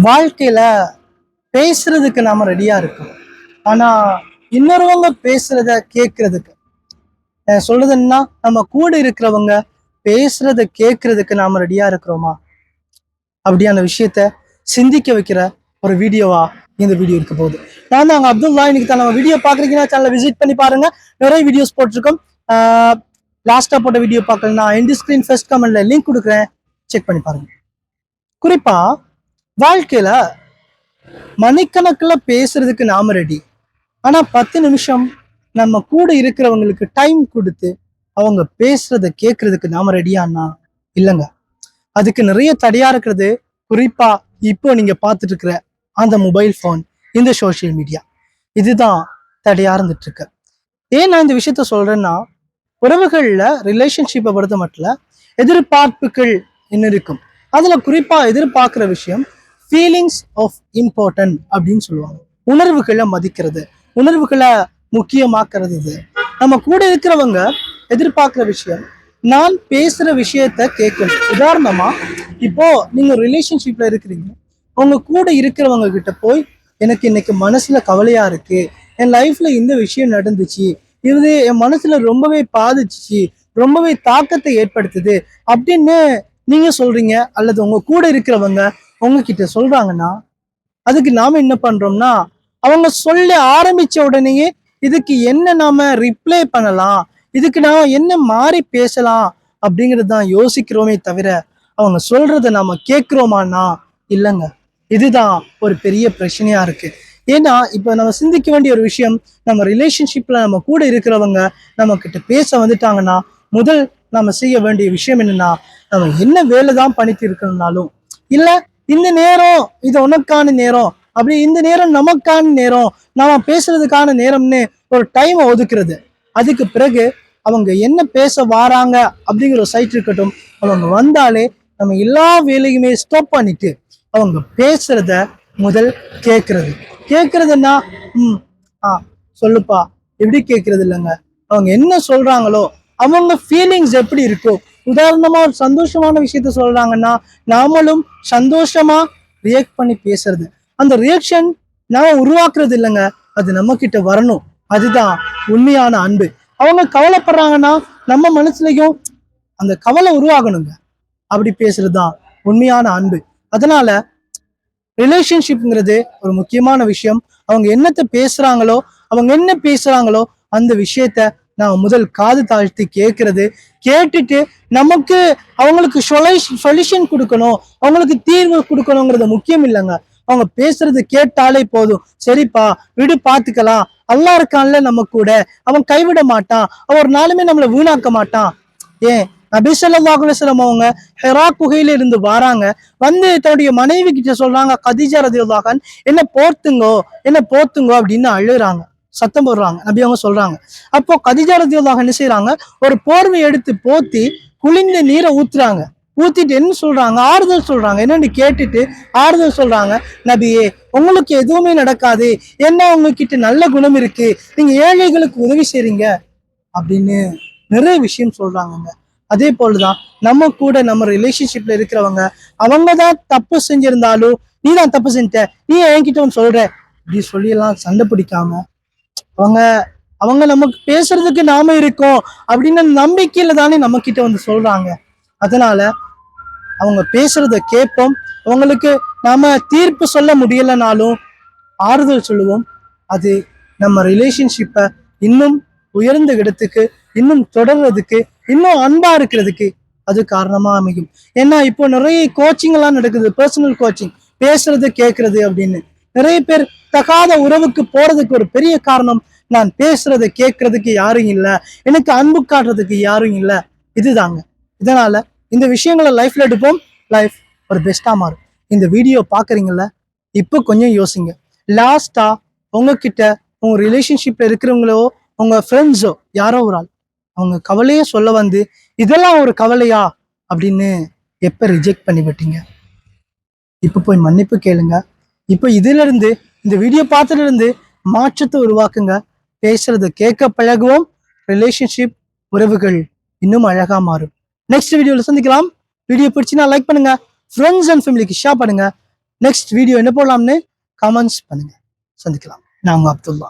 வாழ்க்கையில பேசுறதுக்கு நாம ரெடியா இருக்கோம். ஆனா இன்னொருவங்க பேசுறத கேட்கறதுக்கு சொல்றது என்னன்னா, நம்ம கூட இருக்கிறவங்க பேசுறத கேட்கறதுக்கு நாம ரெடியா இருக்கிறோமா? அப்படியான விஷயத்த சிந்திக்க வைக்கிற ஒரு வீடியோவா இந்த வீடியோ இருக்க போகுது. நான் தான் அப்துல்லா. இன்னைக்கு தான் நம்ம வீடியோ பாக்குறீங்கன்னா சேனலை விசிட் பண்ணி பாருங்க. நிறைய வீடியோஸ் போட்டிருக்கோம். லாஸ்டா போட்ட வீடியோ பார்க்கலாம், எண்ட் ஸ்கிரீன் ஃபர்ஸ்ட் கமெண்ட்ல லிங்க் கொடுக்குறேன், செக் பண்ணி பாருங்க. குறிப்பா வாழ்க்கையில மணிக்கணக்கில் பேசுறதுக்கு நாம ரெடி. ஆனா 10 நிமிஷம் நம்ம கூட இருக்கிறவங்களுக்கு டைம் கொடுத்து அவங்க பேசுறத கேட்கறதுக்கு நாம ரெடியானா? இல்லைங்க. அதுக்கு நிறைய தடையா இருக்கிறது. குறிப்பா இப்போ நீங்க பார்த்துட்டு இருக்கிற அந்த மொபைல் போன், இந்த சோசியல் மீடியா, இதுதான் தடையா இருந்துட்டு இருக்கு. ஏன் நான் இந்த விஷயத்த சொல்றேன்னா, உறவுகள்ல ரிலேஷன்ஷிப்பை பொறுத்த மட்டும் எதிர்பார்ப்புகள் என்ன இருக்கும். அதுல குறிப்பா எதிர்பார்க்கிற விஷயம் ஃபீலிங்ஸ் ஆஃப் இம்பார்ட்டன்ட் அப்படின்னு சொல்லுவாங்க. உணர்வுகளை மதிக்கிறது, உணர்வுகளை முக்கியமாக்குறது. இது நம்ம கூட இருக்கிறவங்க எதிர்பார்க்கிற விஷயம். நான் பேசுற விஷயத்த கேட்கணும். உதாரணமா, இப்போ நீங்க ரிலேஷன்ஷிப்ல இருக்கிறீங்க, உங்க கூட இருக்கிறவங்க கிட்ட போய் எனக்கு இன்னைக்கு மனசுல கவலையா இருக்கு, என் லைஃப்ல இந்த விஷயம் நடந்துச்சு, இது என் மனசுல ரொம்பவே பாதிச்சுச்சு, ரொம்பவே தாக்கத்தை ஏற்படுத்துது அப்படின்னு நீங்க சொல்றீங்க, அல்லது உங்க கூட இருக்கிறவங்க உங்ககிட்ட சொல்றாங்கன்னா, அதுக்கு நாம என்ன பண்றோம்னா, அவங்க சொல்ல ஆரம்பிச்ச உடனேயே இதுக்கு என்ன நாம ரிப்ளை பண்ணலாம், இதுக்கு நாம என்ன மாறி பேசலாம் அப்படிங்கிறது தான் யோசிக்கிறோமே தவிர, அவங்க சொல்றத நாம கேட்கிறோமான்னா இல்லைங்க. இதுதான் ஒரு பெரிய பிரச்சனையா இருக்கு. ஏன்னா இப்ப நம்ம சிந்திக்க வேண்டிய ஒரு விஷயம், நம்ம ரிலேஷன்ஷிப்ல நம்ம கூட இருக்கிறவங்க நம்ம கிட்ட பேச வந்துட்டாங்கன்னா, முதல் நம்ம செய்ய வேண்டிய விஷயம் என்னன்னா, நம்ம என்ன வேலை தான் பண்ணிட்டு இருக்கணும்னாலும், இல்ல இந்த நேரம் இது உனக்கான நேரம், அப்படி இந்த நேரம் நமக்கான நேரம், நாம பேசுறதுக்கான நேரம்னு ஒரு டைம் ஒதுக்குறது. அதுக்கு பிறகு அவங்க என்ன பேச வாராங்க அப்படிங்கிற ஒரு சைட் இருக்கட்டும், அவங்க வந்தாலே நம்ம எல்லா வேலையுமே ஸ்டாப் பண்ணிட்டு அவங்க பேசுறத முதல் கேட்கறது. கேட்கறதுன்னா ஆ சொல்லுப்பா, எப்படி கேட்கறது இல்லைங்க, அவங்க என்ன சொல்றாங்களோ, அவங்க ஃபீலிங்ஸ் எப்படி இருக்கோ. உதாரணமா ஒரு சந்தோஷமான விஷயத்த சொல்றாங்கன்னா, நாமளும் சந்தோஷமா ரியாக்ட் பண்ணி பேசுறது. அந்த ரியாக்ஷன் நாம உருவாக்குறது இல்லைங்க, அது நம்ம கிட்ட வரணும். அதுதான் உண்மையான அன்பு. அவங்க கவலைப்படுறாங்கன்னா நம்ம மனசுலயும் அந்த கவலை உருவாகணுங்க. அப்படி பேசுறதுதான் உண்மையான அன்பு. அதனால ரிலேஷன்ஷிப்ங்கிறது ஒரு முக்கியமான விஷயம். அவங்க என்னத்தை பேசுறாங்களோ, அவங்க என்ன பேசுறாங்களோ அந்த விஷயத்த நான் முதல் காது தாழ்த்தி கேட்கறது. கேட்டுட்டு நமக்கு அவங்களுக்கு சொல்யூஷன் கொடுக்கணும், அவங்களுக்கு தீர்வு கொடுக்கணுங்கிறது முக்கியம் இல்லைங்க. அவங்க பேசுறது கேட்டாலே போதும். சரிப்பா விடு, பாத்துக்கலாம், அல்லாஹ் இருக்கான்ல நம்ம கூட, அவன் கைவிட மாட்டான், அவன் ஒரு நாளுமே நம்மளை வீணாக்க மாட்டான். ஏன் நபி ஸல்லல்லாஹு அலைஹி வஸல்லம் அவங்க ஹிரா குகையில இருந்து வராங்க, வந்து தன்னுடைய மனைவி கிட்ட சொல்றாங்க, கதீஜா ரலியல்லாஹு அன்ஹா, என்ன போர்த்துங்கோ, என்ன போர்த்துங்கோ அப்படின்னு அழுறாங்க, சத்தம் போடுறாங்க. நபி அவங்க சொல்றாங்க. அப்போ கதீஜா ரலியல்லாஹு அன்ஹா என்ன செய்யறாங்க, ஒரு போர்வை எடுத்து போத்தி குளிர்ந்த நீரை ஊத்துறாங்க. ஊத்திட்டு என்ன சொல்றாங்க, ஆறுதல் சொல்றாங்க. என்னன்னு கேட்டுட்டு ஆறுதல் சொல்றாங்க, நபியே உங்களுக்கு எதுவுமே நடக்காது, என்ன உங்ககிட்ட நல்ல குணம் இருக்கு, நீங்க ஏழைகளுக்கு உதவி செய்றீங்க அப்படின்னு நிறைய விஷயம் சொல்றாங்க. அதே போலதான் நம்ம கூட நம்ம ரிலேஷன்ஷிப்ல இருக்கிறவங்க, அவங்க தான் தப்பு செஞ்சிருந்தாலும், நீ தான் தப்பு செஞ்சிட்ட, நீ என்கிட்ட ஒன்று சொல்ற, இப்படி சொல்லி எல்லாம் சண்டை பிடிக்காம, அவங்க அவங்க நமக்கு பேசுறதுக்கு நாம இருக்கோம் அப்படின்னு நம்பிக்கையில தானே நம்ம கிட்ட வந்து சொல்றாங்க. அதனால அவங்க பேசுறத கேட்போம். அவங்களுக்கு நாம தீர்ப்பு சொல்ல முடியலனாலும் ஆறுதல் சொல்லுவோம். அது நம்ம ரிலேஷன்ஷிப்பை இன்னும் உயர்ந்த இடத்துக்கு, இன்னும் தொடர்றதுக்கு, இன்னும் அன்பா இருக்கிறதுக்கு அது காரணமா அமையும். ஏன்னா இப்போ நிறைய கோச்சிங் எல்லாம் நடக்குது, பர்சனல் கோச்சிங், பேசுறது கேட்கறது அப்படின்னு. நிறைய பேர் தகாத உறவுக்கு போறதுக்கு ஒரு பெரிய காரணம், நான் பேசுறத கேட்கறதுக்கு யாரும் இல்லை, எனக்கு அன்பு காட்டுறதுக்கு யாரும் இல்லை, இதுதாங்க. இதனால இந்த விஷயங்களை லைஃப்ல எடுப்போம், லைஃப் ஒரு பெஸ்டா மாறும். இந்த வீடியோ பாக்குறீங்கல்ல, இப்போ கொஞ்சம் யோசிங்க. லாஸ்டா உங்ககிட்ட உங்க ரிலேஷன்ஷிப்ல இருக்கிறவங்களோ, உங்க ஃப்ரெண்ட்ஸோ, யாரோ ஒரு ஆள் அவங்க கவலையே சொல்ல வந்து, இதெல்லாம் ஒரு கவலையா அப்படின்னு எப்ப ரிஜெக்ட் பண்ணி விட்டீங்க? இப்ப போய் மன்னிப்பு கேளுங்க. இப்போ இதுல இருந்து, இந்த வீடியோ பார்த்ததுல இருந்து மாற்றத்தை உருவாக்குங்க. பேசுறத கேட்க பழகுவோம். ரிலேஷன்ஷிப், உறவுகள் இன்னும் அழகா மாறும். நெக்ஸ்ட் வீடியோல சந்திக்கலாம். வீடியோ பிடிச்சுன்னா லைக் பண்ணுங்க, ஃப்ரெண்ட்ஸ் அண்ட் ஃபேமிலிக்கு ஷேர் பண்ணுங்க. நெக்ஸ்ட் வீடியோ என்ன போடலாம்னு கமெண்ட்ஸ் பண்ணுங்க. சந்திக்கலாம். நான் உங்க அப்துல்லா.